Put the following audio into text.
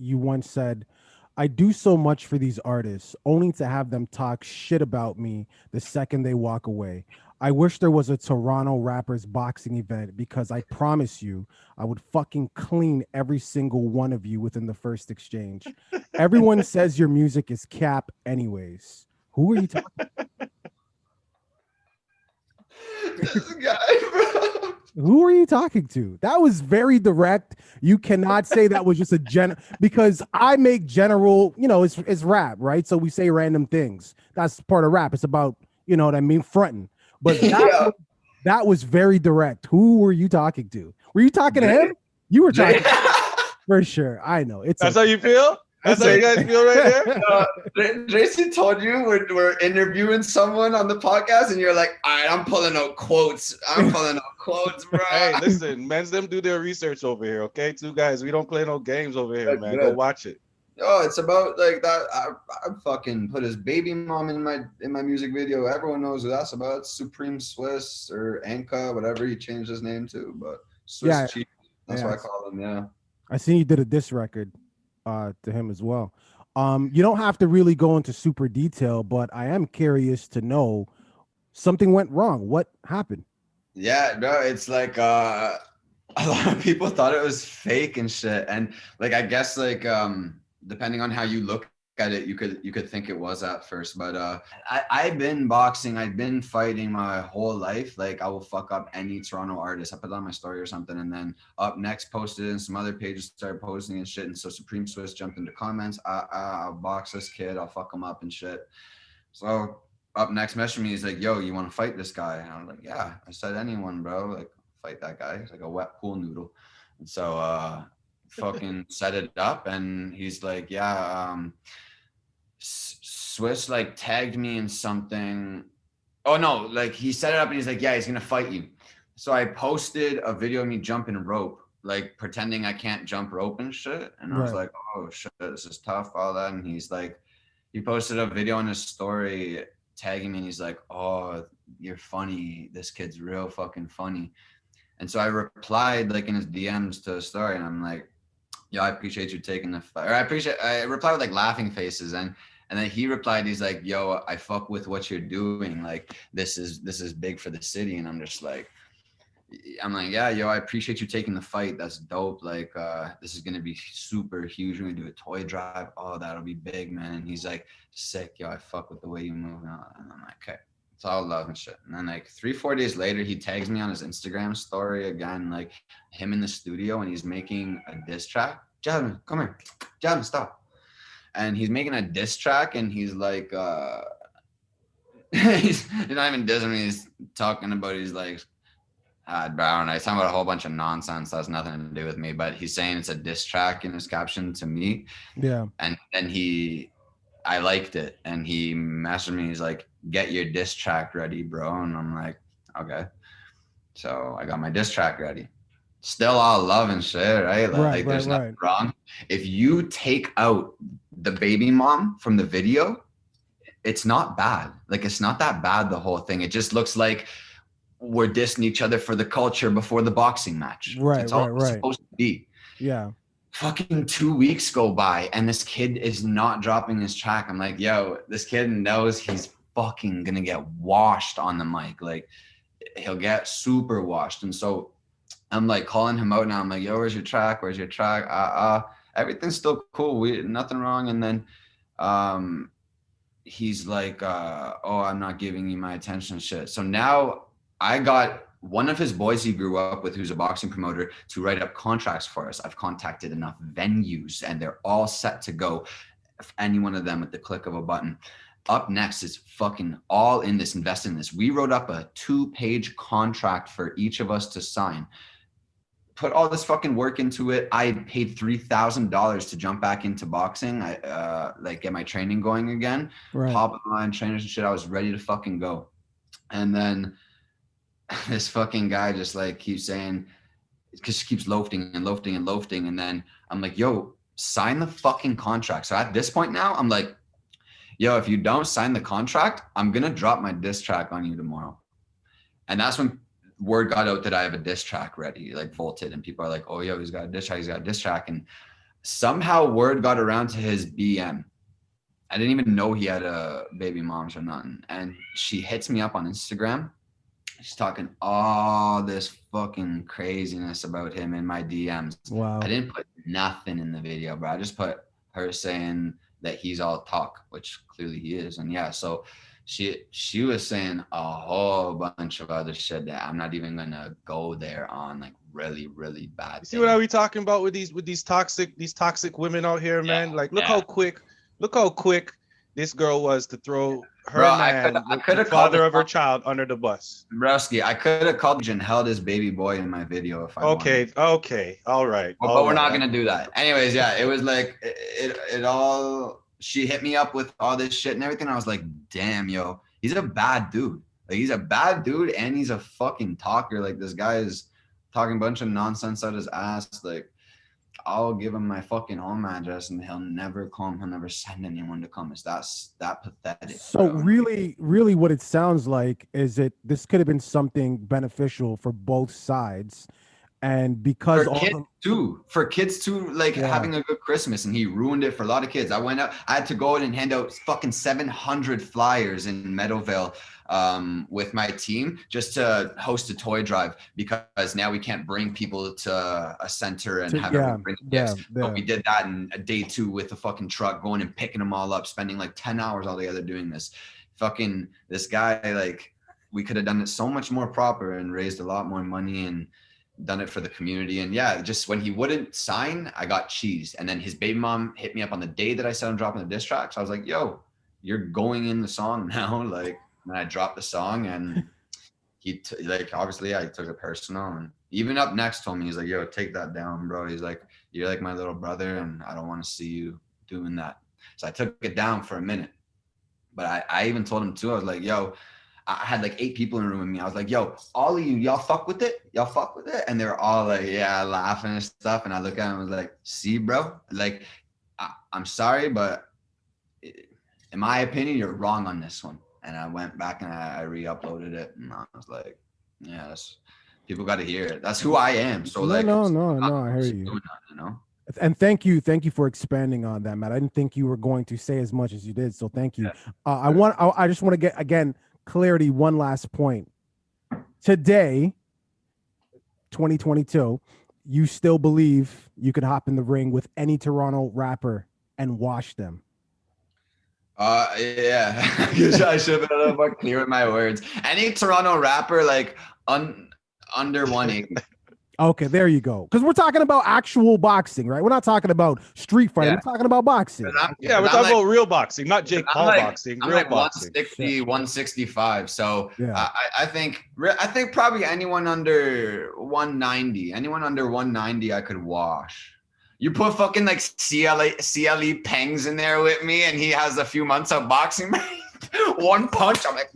you once said, I do so much for these artists, only to have them talk shit about me the second they walk away. I wish there was a Toronto rappers boxing event because I promise you, I would fucking clean every single one of you within the first exchange. Everyone says your music is cap, anyways. Who are you talking? This guy, bro. Who are you talking to? That was very direct. You cannot say that was just a because I make general, it's rap, right? So we say random things. That's part of rap. It's about, you know what I mean, fronting. But Yeah. that was very direct. Who were you talking to? Were you talking to Dre, him? You were Dre, talking for sure. I know. It's That's how you feel? That's how you guys feel right there? DreCey told you we're interviewing someone on the podcast, and you're like, all right, I'm pulling out quotes. I'm pulling out quotes, bro. Hey, listen, men's them do their research over here, okay? Two guys, we don't play no games over here, That's man. good. Go watch it. Oh, it's about like that. I fucking put his baby mom in my music video. Everyone knows who that's about. It's Supreme Swiss or Enka, whatever he changed his name to. But Swiss Yeah, Chief, that's yeah. what I call him. Yeah. I seen you did a diss record to him as well. You don't have to really go into super detail, but I am curious to know something went wrong. What happened? Yeah, no, it's like a lot of people thought it was fake and shit. And like I guess like depending on how you look at it, you could think it was at first. But I've been boxing, I've been fighting my whole life. Like I will fuck up any Toronto artist. I put it on my story or something, and then Up Next posted and some other pages started posting and shit. And so Supreme Swiss jumped into comments. I'll box this kid, I'll fuck him up and shit. So Up Next messaged me, he's like, yo, you want to fight this guy? And I was like, yeah. I said, anyone, bro, like fight that guy. He's like a wet pool noodle. And so fucking set it up, and he's like, yeah, Swiss like tagged me in something. Oh no, like he set it up and he's like, yeah, he's gonna fight you. So I posted a video of me jumping rope, like pretending I can't jump rope and shit. And I was like, oh shit, this is tough, all that. And he's like, he posted a video on his story tagging me, and he's like, oh, you're funny. This kid's real fucking funny. And so I replied like in his DMs to a story, and I'm like, yeah, I appreciate you taking the fight. Or I replied with like laughing faces, and then he replied, he's like, yo, I fuck with what you're doing. Like this is big for the city. And I'm just like, I'm like, yeah, yo, I appreciate you taking the fight. That's dope. Like this is gonna be super huge. We're gonna do a toy drive. Oh, that'll be big, man. And he's like, sick, yo, I fuck with the way you move. And I'm like, okay. It's all love and shit. And then like 3-4 days later, he tags me on his Instagram story again, like him in the studio, and he's making a diss track. Jasmine, come here. Jasmine, stop. And he's making a diss track, and he's like, he's not even dissing me. He's talking about, he's like, Brown. He's talking about a whole bunch of nonsense that has nothing to do with me, but he's saying it's a diss track in his caption to me. Yeah. And then I liked it, and he messaged me. He's like, get your diss track ready, bro. And I'm like, okay. So I got my diss track ready. Still all love and shit, right? Like there's nothing wrong. If you take out the baby mom from the video, it's not bad. Like it's not that bad, the whole thing. It just looks like we're dissing each other for the culture before the boxing match. Right, it's all it's supposed to be. Yeah. Fucking 2 weeks go by, and this kid is not dropping his track. I'm like, yo, this kid knows he's fucking gonna get washed on the mic. Like he'll get super washed. And so I'm like calling him out now. I'm like, yo, where's your track? Where's your track? Everything's still cool. Nothing wrong. And then he's like, oh, I'm not giving you my attention, shit. So now I got one of his boys he grew up with, who's a boxing promoter, to write up contracts for us. I've contacted enough venues, and they're all set to go. If any one of them at the click of a button. Up Next is fucking all in this, invest in this. We wrote up a 2-page contract for each of us to sign. Put all this fucking work into it. I paid $3,000 to jump back into boxing. I like get my training going again. Right. Top line trainers and shit. I was ready to fucking go. And then this fucking guy just like keeps saying, because she keeps loafing and loafing and loafing. And then I'm like, yo, sign the fucking contract. So at this point now, I'm like, yo, if you don't sign the contract, I'm going to drop my diss track on you tomorrow. And that's when word got out that I have a diss track ready, like vaulted. And people are like, oh, yo, he's got a diss track. He's got a diss track. And somehow word got around to his BM. I didn't even know he had a baby moms or nothing. And she hits me up on Instagram. She's talking all this fucking craziness about him in my DMs. Wow. I didn't put nothing in the video, bro. I just put her saying that he's all talk, which clearly he is. And yeah, so she was saying a whole bunch of other shit that I'm not even gonna go there on, like really, really bad. You see what are we talking about with these toxic women out here, man? Like look how quick this girl was to throw her man, the father of her child, under the bus. Broski, I could have called and held his baby boy in my video if I wanted. Okay, all right. But we're not gonna do that. Anyways, yeah, it was like it all. She hit me up with all this shit and everything. I was like, damn, yo, he's a bad dude. Like he's a bad dude and he's a fucking talker. Like this guy is talking a bunch of nonsense out his ass. Like I'll give him my fucking home address and he'll never come. He'll never send anyone to come. It's that pathetic. So bro. really what it sounds like is that this could have been something beneficial for both sides. And because for kids too, like having a good Christmas, and he ruined it for a lot of kids. I went out, I had to go out and hand out fucking 700 flyers in Meadowvale with my team just to host a toy drive, because now we can't bring people to a center and have everyone bring gifts. But we did that in a day 2 with a fucking truck, going and picking them all up, spending like 10 hours all together doing this. Fucking this guy, like we could have done it so much more proper and raised a lot more money and done it for the community. And yeah, just when he wouldn't sign, I got cheesed. And then his baby mom hit me up on the day that I said I'm dropping the diss track. So I was like, yo, you're going in the song now. Like, and I dropped the song, and he obviously I took it personal. And even Up Next told me, he's like, yo, take that down, bro. He's like, you're like my little brother and I don't want to see you doing that. So I took it down for a minute. But I even told him too, I was like, yo, I had like 8 people in the room with me. I was like, yo, all of you, y'all fuck with it? Y'all fuck with it? And they were all like, yeah, laughing and stuff. And I look at him and was like, see, bro, like, I'm sorry, but in my opinion, you're wrong on this one. And I went back and I re-uploaded it. And I was like, yeah, people got to hear it. That's who I am. So no, I hear you. You know? And thank you for expanding on that, Matt. I didn't think you were going to say as much as you did, so thank you. Yeah. I just want to get again clarity. One last point. Today, 2022, you still believe you could hop in the ring with any Toronto rapper and wash them? Yeah, I should have been a little more clear with my words. Any Toronto rapper, like under 180. Okay, there you go. Because we're talking about actual boxing, right? We're not talking about street fighting. We're talking about boxing. We're talking about real boxing, not Jake Paul boxing. I'm real like boxing. 160, 165. So yeah. I think probably anyone under 190, I could wash. You put fucking like CLE Pengs in there with me, and he has a few months of boxing. One punch, I'm like,